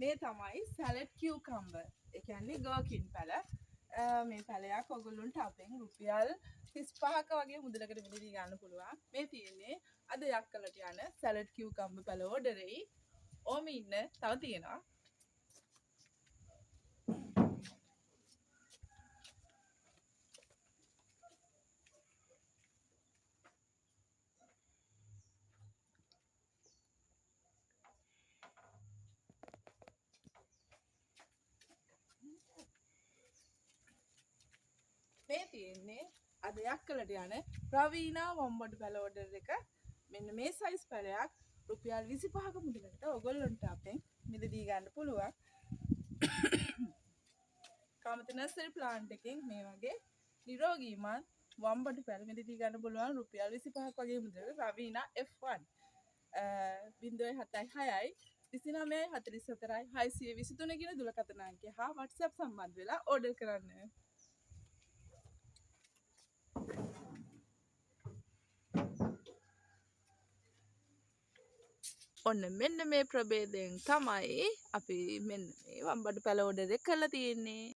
මේ තමයි සැලඩ් කියුකම්බර්. ඒ කියන්නේ ගර්කින් පැල. මේ පැලයක් ඔයගොල්ලන්ට අපෙන් රුපියල් 35ක වගේ මුදලකට මිලදී ගන්න පුළුවන්. මේ තියෙන්නේ අද යක්කලට යන සැලඩ් කියුකම්බර් පැල ඕඩරෙයි. ඕම ඉන්න තව තියෙනවා. මේ තියෙන්නේ අද යක්කලට යන ප්‍රවීණා වම්බඩු පැල ඕඩර් එක. මෙන්න මේ සයිස් පැලයක් රුපියල් 25ක මුදලකට ඔයගොල්ලන්ට අපෙන් මිලදී ගන්න පුළුවන්. කාමත නර්සරි ප්ලාන්ට් එකෙන් මේ වගේ නිරෝගීමත් වම්බඩු පැල මිලදී ගන්න පුළුවන් රුපියල් 25ක වගේ මුදලකට ප්‍රවීණා F1 076යි 2944යි 623 කියන දුරකථන අංකය හා WhatsApp සම්බන්ධ වෙලා ඕඩර් කරන්න. ඔන්න මෙන්න මේ ප්‍රභේදයෙන් තමයි අපි මෙන්න මේ වම්බඩු පැල ඕඩර් එක කරලා තියෙන්නේ.